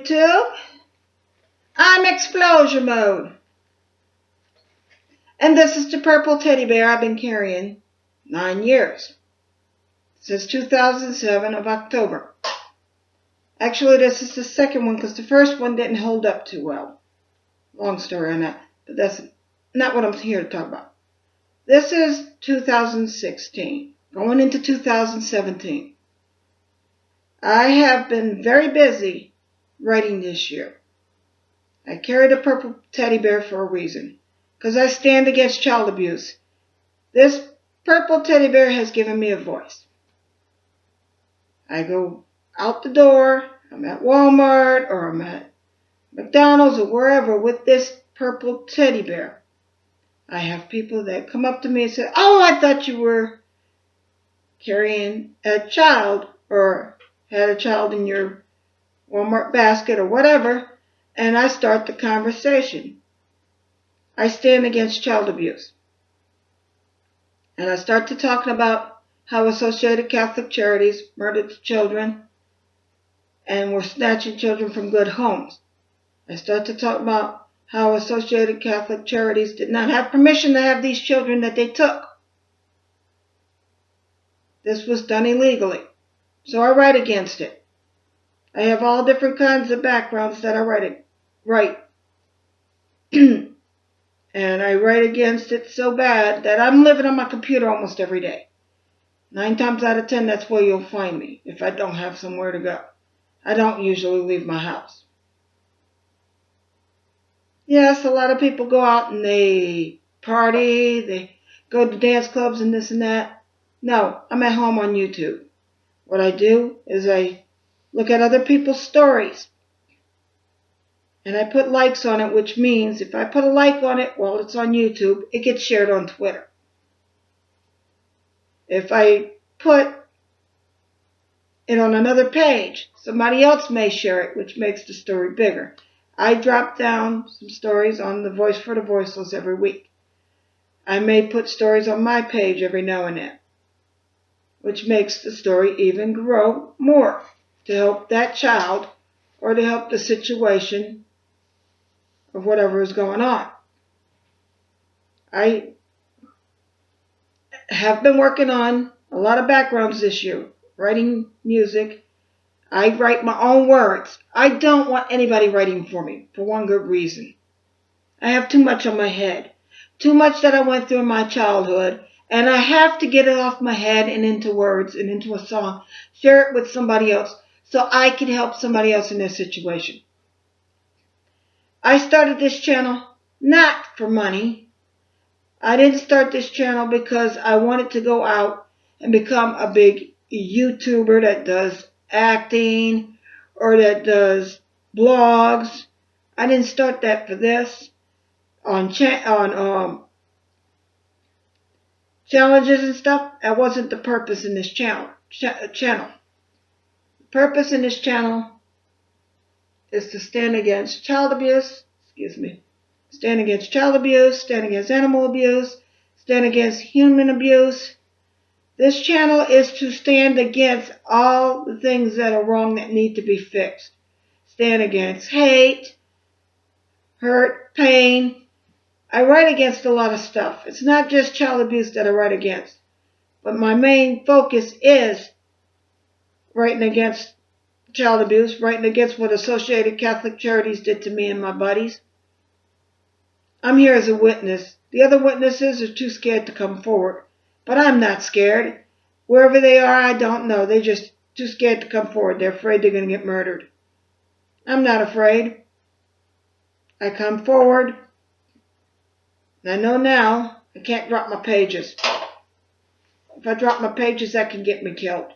YouTube. I'm explosion mode. And this is the purple teddy bear I've been carrying 9 years. Since 2007 of October. Actually, this is the second one because the first one didn't hold up too well. Long story on that. But that's not what I'm here to talk about. This is 2016. Going into 2017. I have been very busy writing this year. I carried a purple teddy bear for a reason. Because I stand against child abuse. This purple teddy bear has given me a voice. I go out the door, I'm at Walmart or I'm at McDonald's or wherever with this purple teddy bear. I have people that come up to me and say, "Oh, I thought you were carrying a child or had a child in your Walmart basket or whatever," and I start the conversation. I stand against child abuse. And I start to talking about how Associated Catholic Charities murdered children and were snatching children from good homes. I start to talk about how Associated Catholic Charities did not have permission to have these children that they took. This was done illegally. So I write against it. I have all different kinds of backgrounds that I write. And I write against it so bad that I'm living on my computer almost every day. 9 times out of 10, that's where you'll find me if I don't have somewhere to go. I don't usually leave my house. Yes, a lot of people go out and they party, they go to dance clubs and this and that. No, I'm at home on YouTube. What I do is I look at other people's stories. And I put likes on it, which means if I put a like on it while it's on YouTube, it gets shared on Twitter. If I put it on another page, somebody else may share it, which makes the story bigger. I drop down some stories on the Voice for the Voiceless every week. I may put stories on my page every now and then, which makes the story even grow more to help that child or to help the situation of whatever is going on. I have been working on a lot of backgrounds this year, writing music. I write my own words. I don't want anybody writing for me, for one good reason. I have too much on my head. Too much that I went through in my childhood, and I have to get it off my head and into words and into a song, share it with somebody else so I can help somebody else in their situation. I started this channel not for money. I didn't start this channel because I wanted to go out and become a big YouTuber that does acting or that does blogs. I didn't start that for this. On challenges and stuff, that wasn't the purpose in this channel. The purpose in this channel is to stand against child abuse, stand against child abuse, stand against animal abuse, stand against human abuse. This channel is to stand against all the things that are wrong that need to be fixed. Stand against hate, hurt, pain. I write against a lot of stuff. It's not just child abuse that I write against, but my main focus is writing against child abuse, writing against what Associated Catholic Charities did to me and my buddies. I'm here as a witness. The other witnesses are too scared to come forward. But I'm not scared. Wherever they are, I don't know. They're just too scared to come forward. They're afraid they're going to get murdered. I'm not afraid. I come forward. And I know now I can't drop my pages. If I drop my pages, that can get me killed.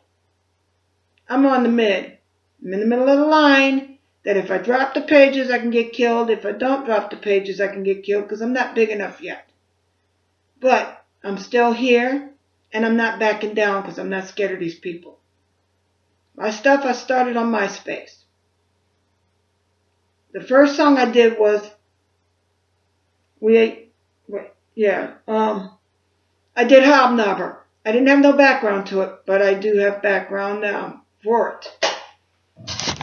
I'm on the mid. I'm in the middle of the line that if I drop the pages, I can get killed. If I don't drop the pages, I can get killed because I'm not big enough yet. But I'm still here, and I'm not backing down because I'm not scared of these people. My stuff I started on MySpace. The first song I did was, I did Hobnobber. I didn't have no background to it, but I do have background now for it.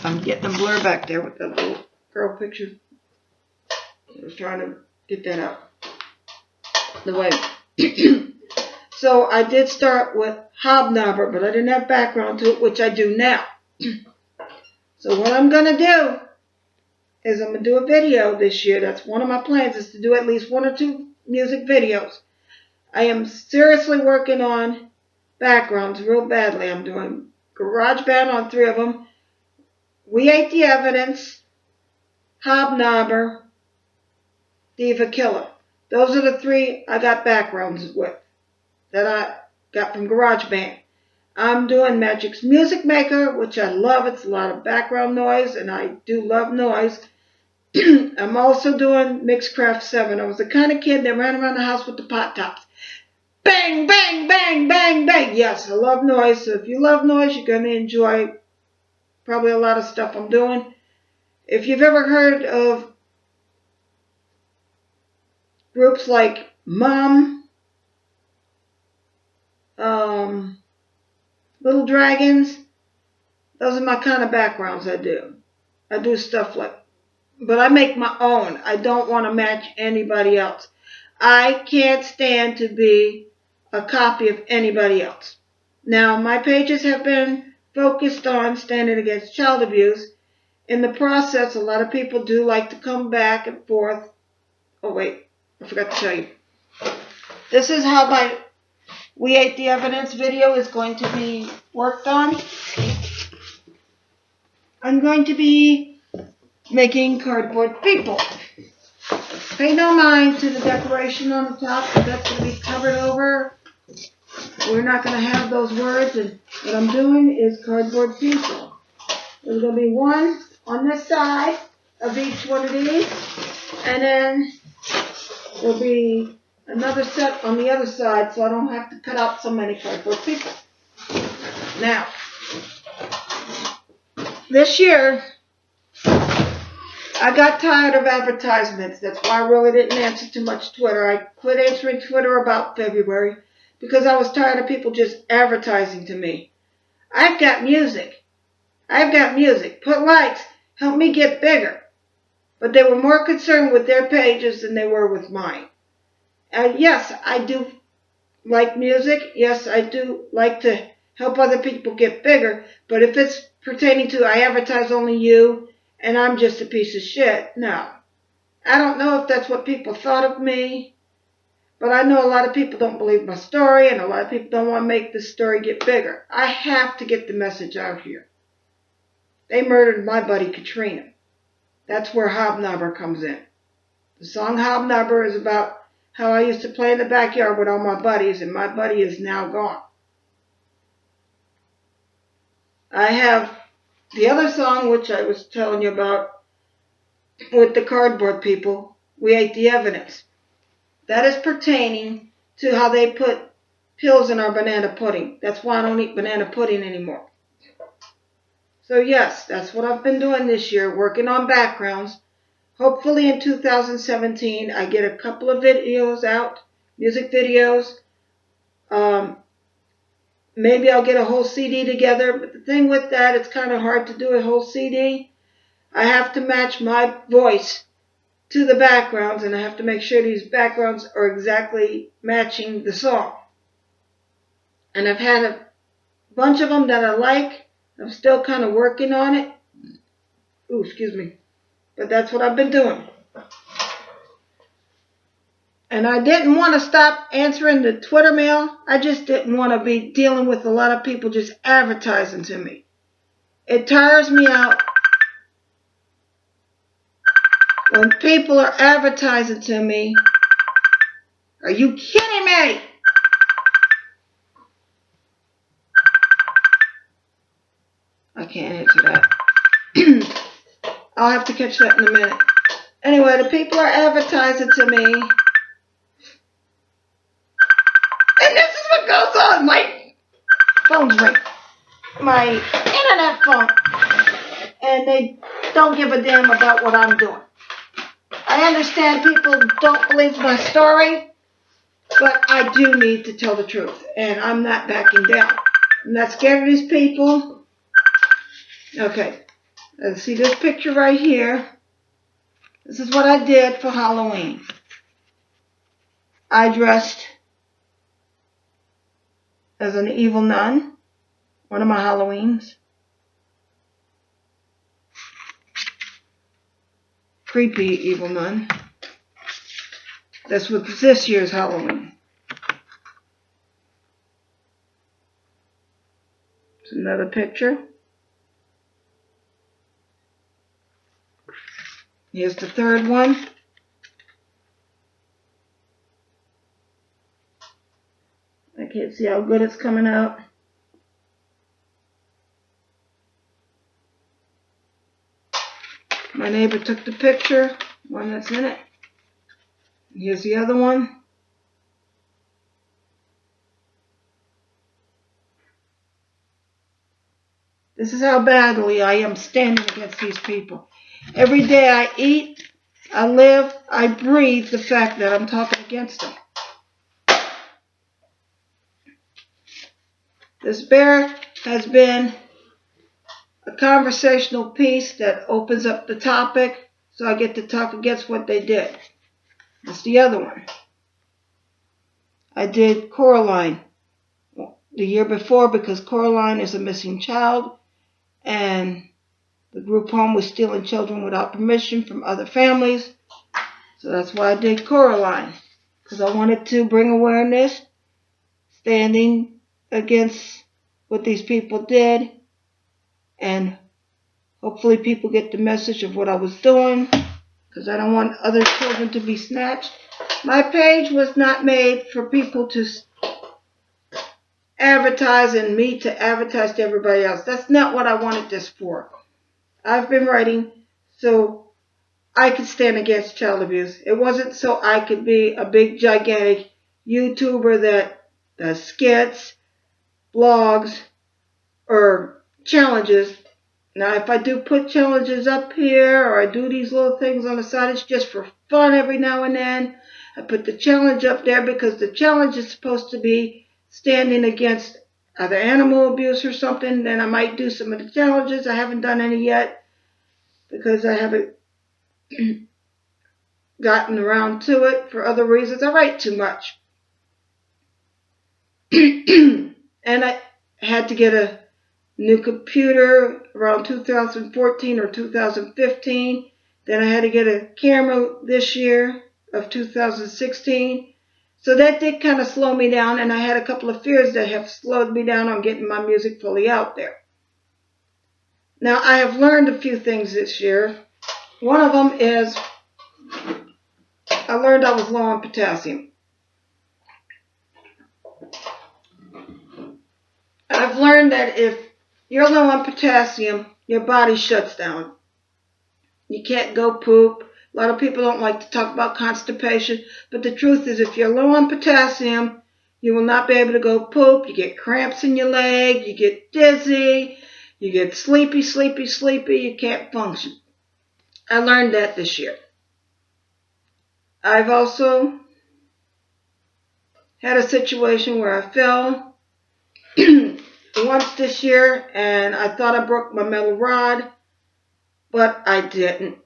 I'm getting a blur back there with that little girl picture. I was trying to get that out the way. So I did start with Hobnobber, but I didn't have background to it, which I do now. So what I'm going to do is I'm going to do a video this year. That's one of my plans, is to do at least 1 or 2 music videos. I am seriously working on backgrounds real badly. I'm doing GarageBand on 3 of them. We Ate the Evidence, Hobnobber, Diva Killer. Those are the 3 I got backgrounds with that I got from GarageBand. I'm doing Magic's Music Maker, which I love. It's a lot of background noise, and I do love noise. I'm also doing Mixcraft 7. I was the kind of kid that ran around the house with the pot tops. Bang, bang, bang, bang, bang. Yes, I love noise. So if you love noise, you're going to enjoy probably a lot of stuff I'm doing. If you've ever heard of groups like Mum, Little Dragons, those are my kind of backgrounds I do. I do stuff like, but I make my own. I don't want to match anybody else. I can't stand to be a copy of anybody else. Now, my pages have been focused on standing against child abuse. In the process, a lot of people do like to come back and forth. Oh, wait, I forgot to tell you. This is how my We Ate the Evidence video is going to be worked on. I'm going to be making cardboard people. Pay no mind to the decoration on the top, but that's going to be covered over. We're not going to have those words, and what I'm doing is cardboard people. There's going to be one on this side of each one of these, and then there'll be another set on the other side, so I don't have to cut out so many cardboard people. Now, this year, I got tired of advertisements. That's why I really didn't answer too much Twitter. I quit answering Twitter about February because I was tired of people just advertising to me. I've got music. Put likes. Help me get bigger. But they were more concerned with their pages than they were with mine. Yes, I do like music. Yes, I do like to help other people get bigger. But if it's pertaining to I advertise only you and I'm just a piece of shit, no. I don't know if that's what people thought of me. But I know a lot of people don't believe my story, and a lot of people don't want to make this story get bigger. I have to get the message out here. They murdered my buddy Katrina. That's where Hobnobber comes in. The song Hobnobber is about how I used to play in the backyard with all my buddies, and my buddy is now gone. I have the other song, which I was telling you about, with the cardboard people, We Ate the Evidence. That is pertaining to how they put pills in our banana pudding. That's why I don't eat banana pudding anymore. So yes, that's what I've been doing this year, working on backgrounds. Hopefully in 2017 I get a couple of videos out, music videos. Maybe I'll get a whole CD together. But the thing with that, it's kind of hard to do a whole CD. I have to match my voice to the backgrounds, and I have to make sure these backgrounds are exactly matching the song. And I've had a bunch of them that I like. I'm still kind of working on it. Ooh, excuse me. But that's what I've been doing. And I didn't want to stop answering the Twitter mail. I just didn't want to be dealing with a lot of people just advertising to me. It tires me out when people are advertising to me. Are you kidding me? I can't answer that. I'll have to catch that in a minute. Anyway, the people are advertising to me. And this is what goes on. My phone's ringing. My internet phone. And they don't give a damn about what I'm doing. I understand people don't believe my story, but I do need to tell the truth. And I'm not backing down. I'm not scared of these people. Okay. See this picture right here? This is what I did for Halloween. I dressed as an evil nun, one of my Halloweens. Creepy evil nun. This was this year's Halloween. It's another picture. Here's the third one. I can't see how good it's coming out. My neighbor took the picture, one that's in it. Here's the other one. This is how badly I am standing against these people. Every day I eat, I live, I breathe the fact that I'm talking against them. This bear has been a conversational piece that opens up the topic, so I get to talk against what they did. That's the other one. I did Coraline the year before because Coraline is a missing child, and the group home was stealing children without permission from other families. So that's why I did Coraline, because I wanted to bring awareness, standing against what these people did, and hopefully people get the message of what I was doing, because I don't want other children to be snatched. My page was not made for people to advertise and me to advertise to everybody else. That's not what I wanted this for. I've been writing so I could stand against child abuse. It wasn't so I could be a big, gigantic YouTuber that does skits, blogs, or challenges. Now, if I do put challenges up here or I do these little things on the side, it's just for fun every now and then. I put the challenge up there because the challenge is supposed to be standing against either animal abuse or something. Then I might do some of the challenges. I haven't done any yet because I haven't gotten around to it for other reasons. I write too much. And I had to get a new computer around 2014 or 2015. Then I had to get a camera this year of 2016. So that did kind of slow me down, and I had a couple of fears that have slowed me down on getting my music fully out there. Now, I have learned a few things this year. One of them is I learned I was low on potassium. I've learned that if you're low on potassium, your body shuts down. You can't go poop. A lot of people don't like to talk about constipation, but the truth is if you're low on potassium, you will not be able to go poop. You get cramps in your leg, you get dizzy, you get sleepy, you can't function. I learned that this year. I've also had a situation where I fell once this year, and I thought I broke my metal rod, but I didn't.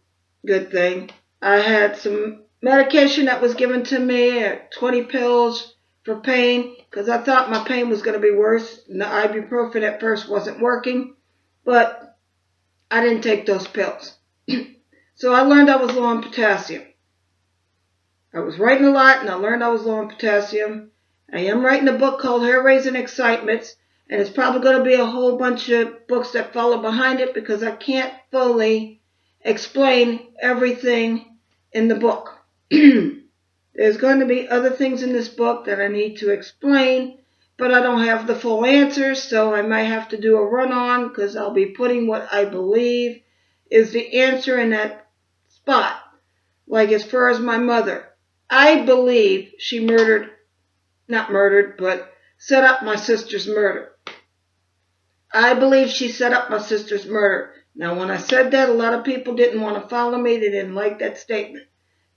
Good thing. I had some medication that was given to me, 20 pills for pain, because I thought my pain was going to be worse. And the ibuprofen at first wasn't working, but I didn't take those pills. So I learned I was low on potassium. I was writing a lot, and I learned I was low on potassium. I am writing a book called Hair Raising Excitements, and it's probably going to be a whole bunch of books that follow behind it because I can't fully explain everything in the book. There's going to be other things in this book that I need to explain, but I don't have the full answers, so I might have to do a run-on because I'll be putting what I believe is the answer in that spot. Like as far as my mother, I believe she but set up my sister's murder. I believe she set up my sister's murder. Now, when I said that, a lot of people didn't want to follow me. They didn't like that statement.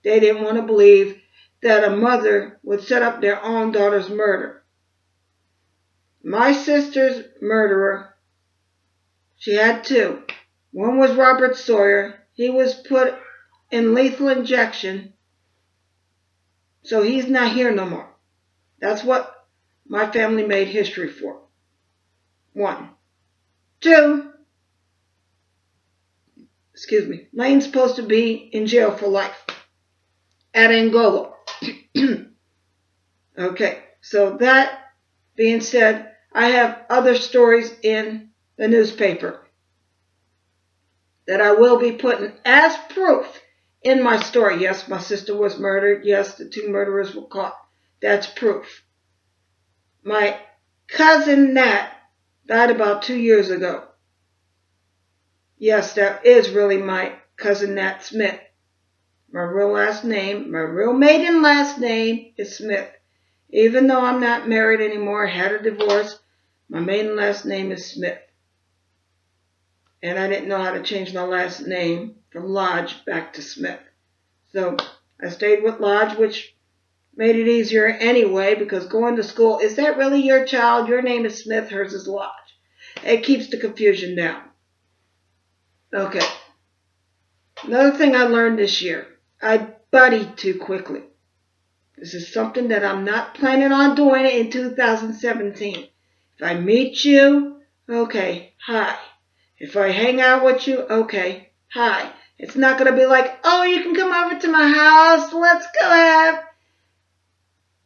They didn't want to believe that a mother would set up their own daughter's murder. My sister's murderer, she had two. One was Robert Sawyer. He was put in lethal injection, so he's not here no more. That's what my family made history for. One. Two, excuse me, Lane's supposed to be in jail for life at Angola. Okay, so that being said, I have other stories in the newspaper that I will be putting as proof in my story. Yes, my sister was murdered. Yes, the two murderers were caught. That's proof. My cousin Nat died about 2 years ago. Yes, that is really my cousin Nat Smith. My real last name, my real maiden last name is Smith. Even though I'm not married anymore, had a divorce, my maiden last name is Smith. And I didn't know how to change my last name from Lodge back to Smith. So I stayed with Lodge, which made it easier anyway, because going to school, is that really your child? Your name is Smith, hers is Lodge. It keeps the confusion down. Okay. Another thing I learned this year, I buddied too quickly. This is something that I'm not planning on doing in 2017. If I meet you, okay, hi. If I hang out with you, okay, hi. It's not going to be like, oh, you can come over to my house. Let's go have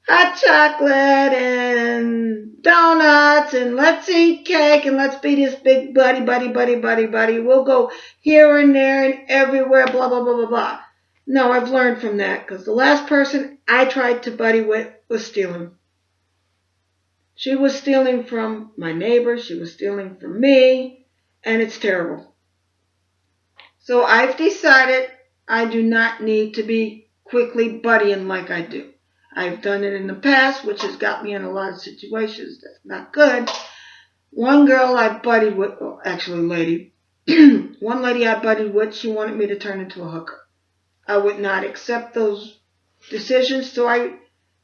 hot chocolate and donuts and let's eat cake and let's be this big buddy. We'll go here and there and everywhere, blah, blah, blah, blah, blah. No, I've learned from that because the last person I tried to buddy with was stealing. She was stealing from my neighbor. She was stealing from me. And it's terrible. So I've decided I do not need to be quickly buddying like I do. I've done it in the past, which has got me in a lot of situations that's not good. One girl I buddied with, well, actually lady, one lady I buddied with, she wanted me to turn into a hooker. I would not accept those decisions, so I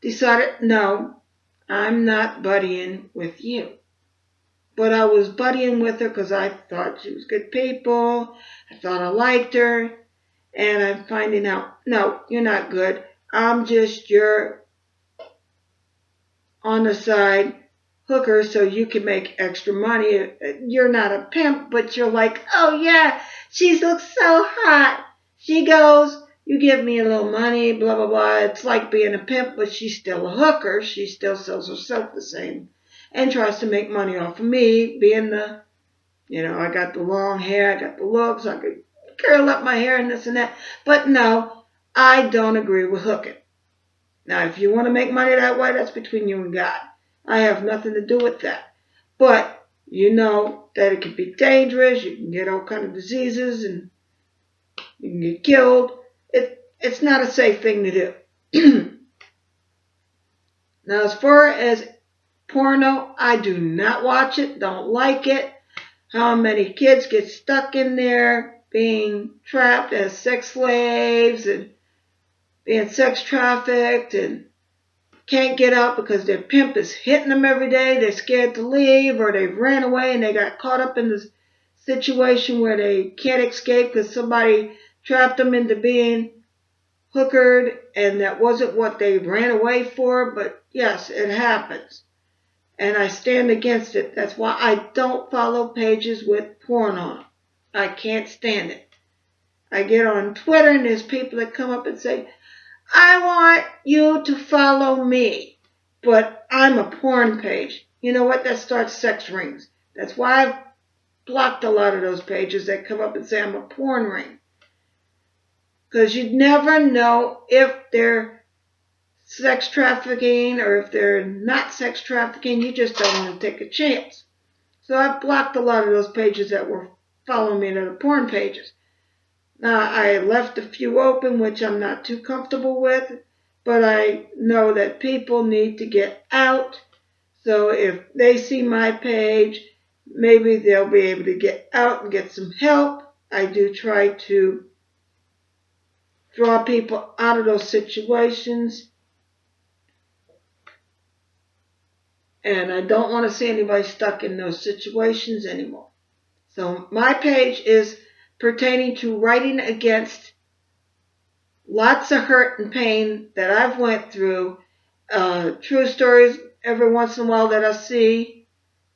decided, no, I'm not buddying with you. But I was buddying with her because I thought she was good people. I thought I liked her. And I'm finding out, no, you're not good. I'm just your on the side hooker so you can make extra money. You're not a pimp, but you're like, oh yeah, she looks so hot. She goes, you give me a little money, blah, blah, blah. It's like being a pimp, but she's still a hooker. She still sells herself the same and tries to make money off of me being the, I got the long hair, I got the looks, I could curl up my hair and this and that. But no, I don't agree with hooking. Now, if you want to make money that way, that's between you and God. I have nothing to do with that. But you know that it can be dangerous. You can get all kind of diseases and you can get killed. It's not a safe thing to do. Now, as far as porno, I do not watch it, don't like it. How many kids get stuck in there being trapped as sex slaves and being sex trafficked and can't get out because their pimp is hitting them every day. They're scared to leave or they've ran away and they got caught up in this situation where they can't escape because somebody trapped them into being hookered and that wasn't what they ran away for. But yes, it happens. And I stand against it. That's why I don't follow pages with porn on them. I can't stand it. I get on Twitter and there's people that come up and say, I want you to follow me, but I'm a porn page. You know what? That starts sex rings. That's why I've blocked a lot of those pages that come up and say I'm a porn ring. Because you never know if they're sex trafficking or if they're not sex trafficking. You just don't want to take a chance. So I've blocked a lot of those pages that were following me that are porn pages. Now, I left a few open, which I'm not too comfortable with, but I know that people need to get out. So if they see my page, maybe they'll be able to get out and get some help. I do try to draw people out of those situations. And I don't want to see anybody stuck in those situations anymore. So my page is pertaining to writing against lots of hurt and pain that I've went through. True stories every once in a while that I see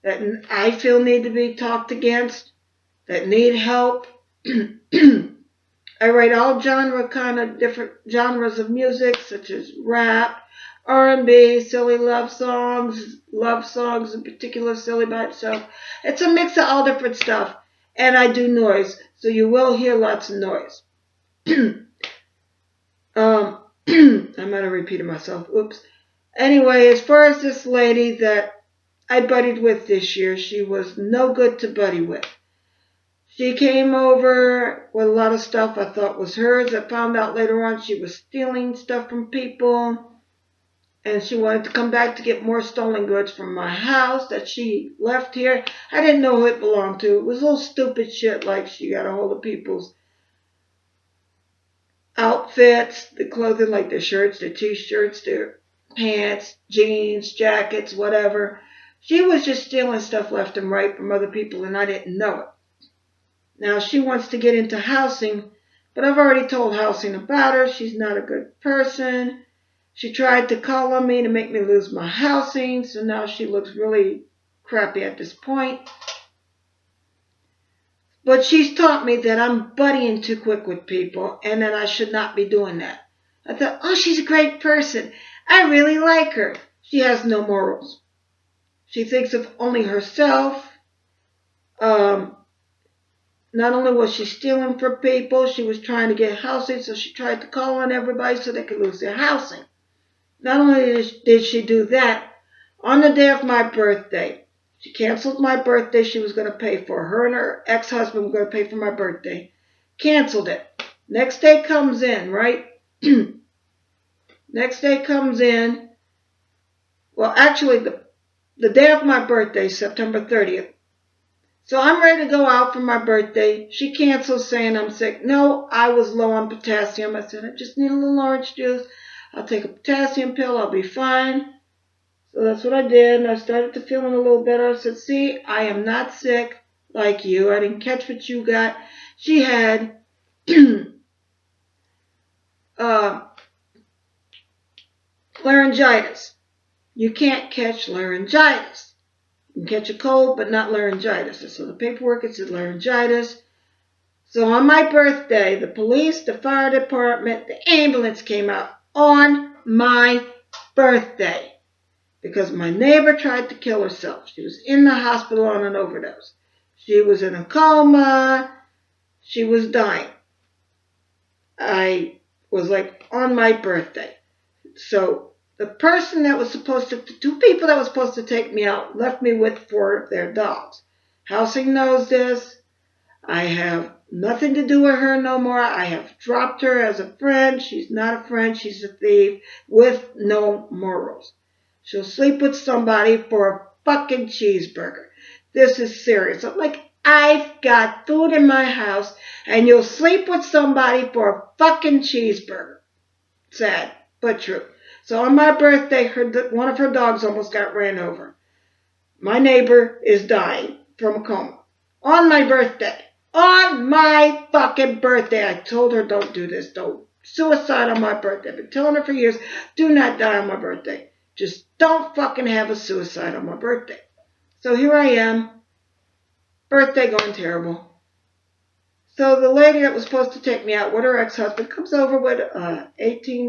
that I feel need to be talked against, that need help. I write all kind of different genres of music, such as rap, R&B, silly love songs in particular, silly by itself. It's a mix of all different stuff, and I do noise, so you will hear lots of noise. I might have repeated myself. Oops. Anyway, as far as this lady that I buddied with this year, she was no good to buddy with. She came over with a lot of stuff I thought was hers. I found out later on she was stealing stuff from people. And she wanted to come back to get more stolen goods from my house that she left here. I didn't know who it belonged to. It was little stupid shit like she got a hold of people's outfits, the clothing like their shirts, their t-shirts, their pants, jeans, jackets, whatever. She was just stealing stuff left and right from other people and I didn't know it. Now, she wants to get into housing, but I've already told housing about her. She's not a good person. She tried to call on me to make me lose my housing, so now she looks really crappy at this point. But she's taught me that I'm buddying too quick with people and that I should not be doing that. I thought, oh, she's a great person. I really like her. She has no morals. She thinks of only herself. Not only was she stealing from people, she was trying to get housing, so she tried to call on everybody so they could lose their housing. Not only did she do that, on the day of my birthday, she canceled my birthday she was going to pay for. Her and her ex-husband were going to pay for my birthday. Canceled it. Next day comes in, right? Next day comes in. Well, actually, the day of my birthday, September 30th. So I'm ready to go out for my birthday. She cancels saying I'm sick. No, I was low on potassium. I said, I just need a little orange juice. I'll take a potassium pill. I'll be fine. So that's what I did. And I started to feeling a little better. I said, see, I am not sick like you. I didn't catch what you got. She had laryngitis. You can't catch laryngitis. You can catch a cold, but not laryngitis. So the paperwork, it said laryngitis. So on my birthday, the police, the fire department, the ambulance came out on my birthday because my neighbor tried to kill herself. She was in the hospital on an overdose. She was in a coma. She was dying. I was like on my birthday. So the person that was supposed to, two people that was supposed to take me out left me with 4 of their dogs. Housing knows this. I have nothing to do with her no more. I have dropped her as a friend. She's not a friend. She's a thief with no morals. She'll sleep with somebody for a fucking cheeseburger. This is serious. I'm like, I've got food in my house and you'll sleep with somebody for a fucking cheeseburger. Sad, but true. So on my birthday, one of her dogs almost got ran over. My neighbor is dying from a coma. On my birthday. On my fucking birthday. I told her, don't do this. Don't suicide on my birthday. I've been telling her for years, do not die on my birthday. Just don't fucking have a suicide on my birthday. So here I am. Birthday going terrible. So the lady that was supposed to take me out with her ex-husband comes over with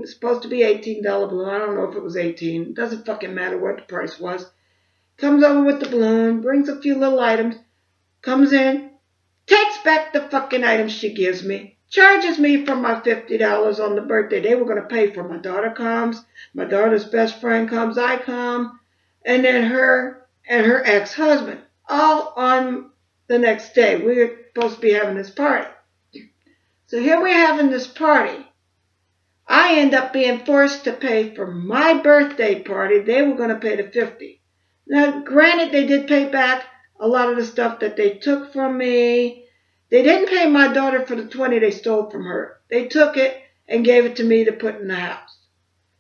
supposed to be $18 balloon. I don't know if it was 18. It doesn't fucking matter what the price was. Comes over with the balloon, brings a few little items, comes in, takes back the fucking items she gives me, charges me for my $50 on the birthday they were going to pay for. My daughter comes, my daughter's best friend comes, I come, and then her and her ex-husband, all on the next day. We were supposed to be having this party. So here we're having this party. I end up being forced to pay for my birthday party. They were going to pay the $50. Now, granted, they did pay back a lot of the stuff that they took from me. They didn't pay my daughter for the $20 they stole from her. They took it and gave it to me to put in the house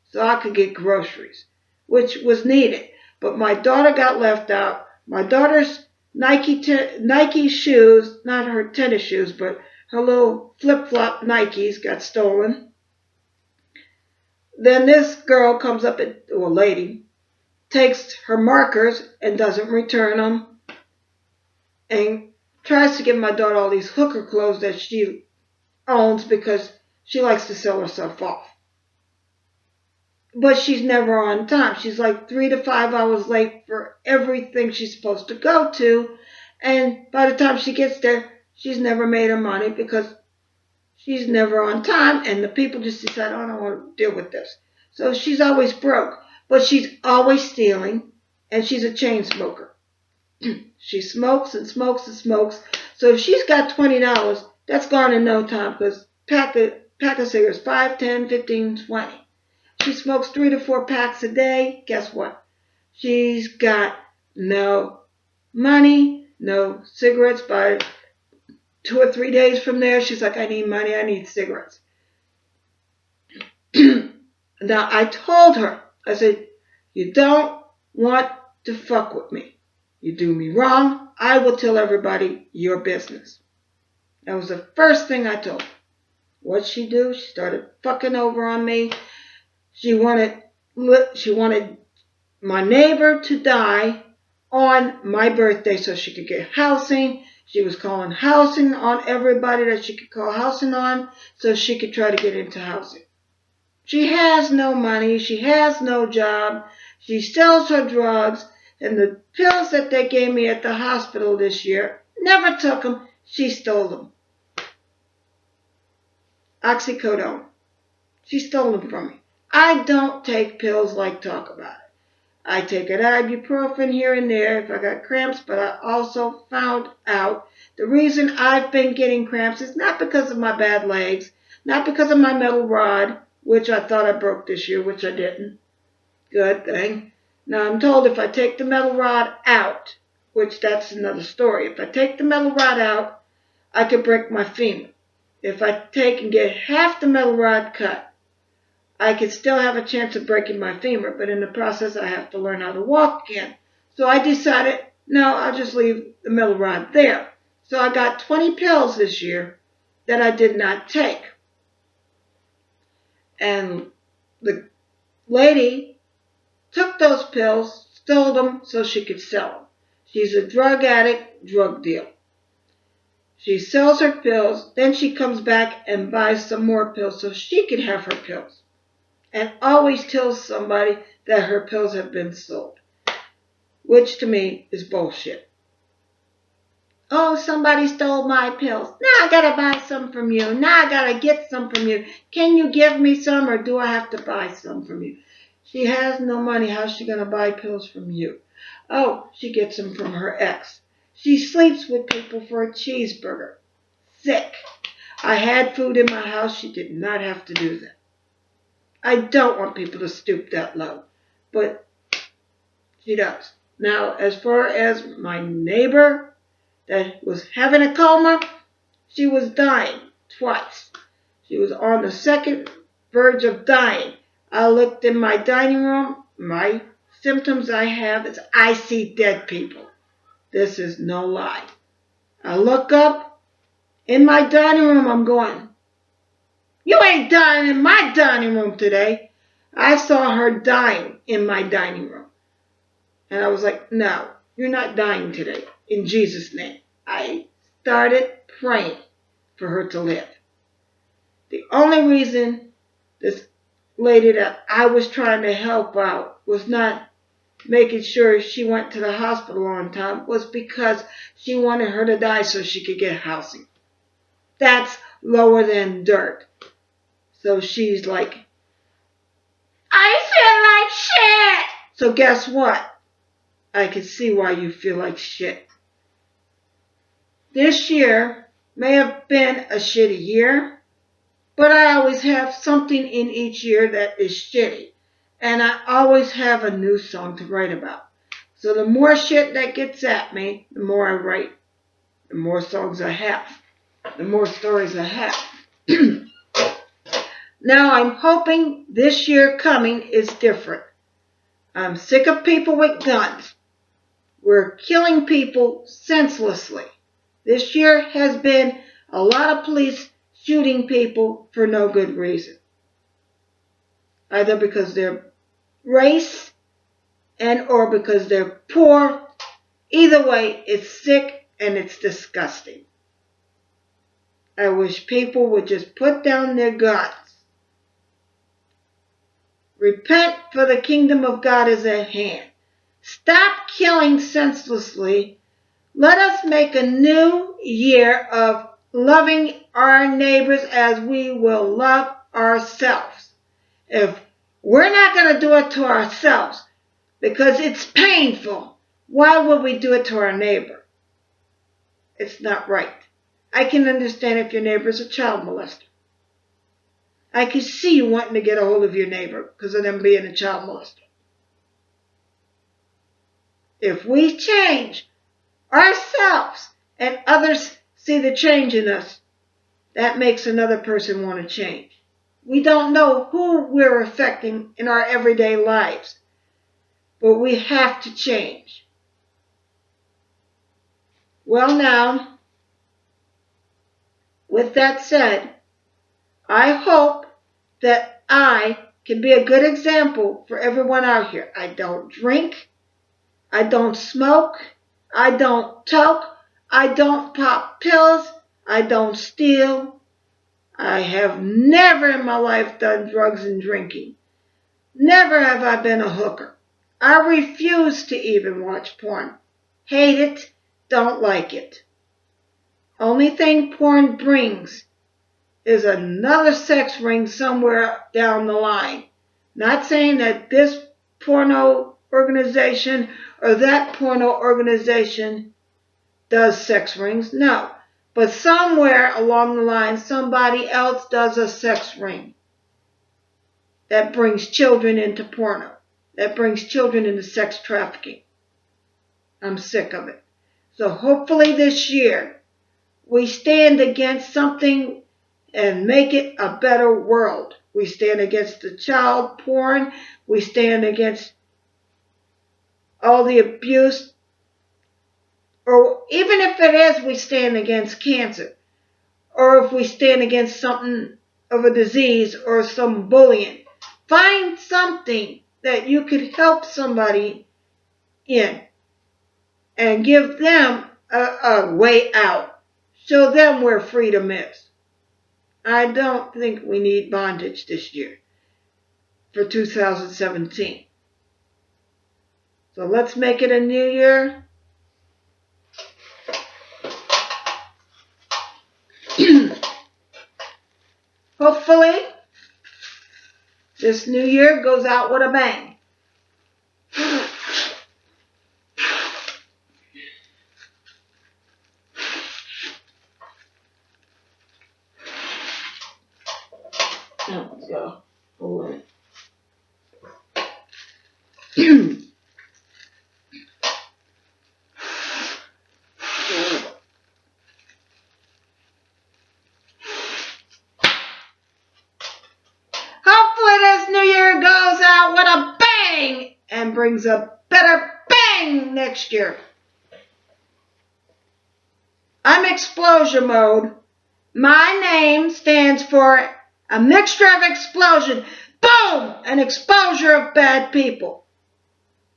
so I could get groceries, which was needed. But my daughter got left out. My daughter's Nike shoes, not her tennis shoes, but Her little flip-flop Nikes got stolen. Then this girl comes up, or lady, takes her markers and doesn't return them, and tries to give my daughter all these hooker clothes that she owns because she likes to sell herself off. But she's never on time. She's like 3 to 5 hours late for everything she's supposed to go to. And by the time she gets there, she's never made her money because she's never on time. And the people just decide, oh, I don't want to deal with this. So she's always broke. But she's always stealing. And she's a chain smoker. She smokes and smokes and smokes. So if she's got $20, that's gone in no time because pack of cigarettes, 5, 10, 15, 20. She smokes 3 to 4 packs a day. Guess what? She's got no money, no cigarettes. By 2 or 3 days from there, she's like, I need money, I need cigarettes. Now, I told her, I said, you don't want to fuck with me. You do me wrong, I will tell everybody your business. That was the first thing I told her. What'd she do? She started fucking over on me. She wanted my neighbor to die on my birthday so she could get housing. She was calling housing on everybody that she could call housing on so she could try to get into housing. She has no money. She has no job. She sells her drugs. And the pills that they gave me at the hospital this year, never took them. She stole them. Oxycodone. She stole them from me. I don't take pills like talk about it. I take an ibuprofen here and there if I got cramps, but I also found out the reason I've been getting cramps is not because of my bad legs, not because of my metal rod, which I thought I broke this year, which I didn't. Good thing. Now I'm told if I take the metal rod out, which that's another story, if I take the metal rod out, I could break my femur. If I take and get half the metal rod cut, I could still have a chance of breaking my femur, but in the process I have to learn how to walk again. So I decided, no, I'll just leave the metal rod there. So I got 20 pills this year that I did not take. And the lady took those pills, stole them so she could sell them. She's a drug addict, drug dealer. She sells her pills, then she comes back and buys some more pills so she can have her pills. And always tells somebody that her pills have been sold, which to me is bullshit. Oh, somebody stole my pills. Now I gotta buy some from you. Now I gotta get some from you. Can you give me some or do I have to buy some from you? She has no money. How's she going to buy pills from you? Oh, she gets them from her ex. She sleeps with people for a cheeseburger. Sick. I had food in my house. She did not have to do that. I don't want people to stoop that low, but she does. Now, as far as my neighbor that was having a coma, she was dying twice. She was on the second verge of dying. I looked in my dining room. My symptoms I have is I see dead people. This is no lie. I look up in my dining room. I'm going, you ain't dying in my dining room today. I saw her dying in my dining room. And I was like, no, you're not dying today. In Jesus' name. I started praying for her to live. The only reason this lady that I was trying to help out was not making sure she went to the hospital on time was because she wanted her to die so she could get housing. That's lower than dirt. So she's like, I feel like shit. So guess what? I can see why you feel like shit. This year may have been a shitty year. But I always have something in each year that is shitty. And I always have a new song to write about. So the more shit that gets at me, the more I write. The more songs I have. The more stories I have. Now I'm hoping this year coming is different. I'm sick of people with guns. We're killing people senselessly. This year has been a lot of police shooting people for no good reason. Either because they're race and or because they're poor. Either way, it's sick and it's disgusting. I wish people would just put down their guns. Repent, for the kingdom of God is at hand. Stop killing senselessly. Let us make a new year of loving our neighbors as we will love ourselves. If we're not going to do it to ourselves because it's painful, why would we do it to our neighbor? It's not right. I can understand if your neighbor is a child molester. I can see you wanting to get a hold of your neighbor because of them being a child molester. If we change ourselves and others see the change in us, that makes another person want to change. We don't know who we're affecting in our everyday lives, but we have to change. Well, now, with that said, I hope that I can be a good example for everyone out here. I don't drink. I don't smoke. I don't toke. I don't pop pills. I don't steal. I have never in my life done drugs and drinking. Never have I been a hooker. I refuse to even watch porn. Hate it. Don't like it. Only thing porn brings is another sex ring somewhere down the line. Not saying that this porno organization or that porno organization does sex rings. No. But somewhere along the line, somebody else does a sex ring that brings children into porno, that brings children into sex trafficking. I'm sick of it. So hopefully this year we stand against something and make it a better world. We stand against the child porn. We stand against all the abuse. Or even if it is, we stand against cancer. Or if we stand against something of a disease or some bullying. Find something that you could help somebody in and give them a way out. Show them where freedom is. I don't think we need bondage this year for 2017. So let's make it a new year. Hopefully, this new year goes out with a bang. Let's go. Hold on. Hopefully this new year goes out with a bang and brings a better bang next year. I'm explosion mode. My name stands for a mixture of explosion. Boom! An exposure of bad people.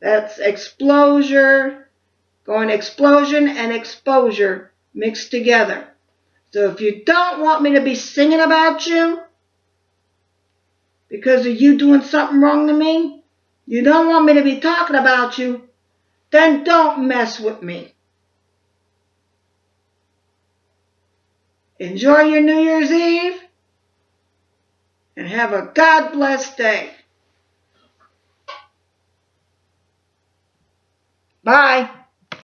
That's explosion, going explosion and exposure mixed together. So if you don't want me to be singing about you because of you doing something wrong to me, you don't want me to be talking about you, then don't mess with me. Enjoy your New Year's Eve and have a God-blessed day. Bye.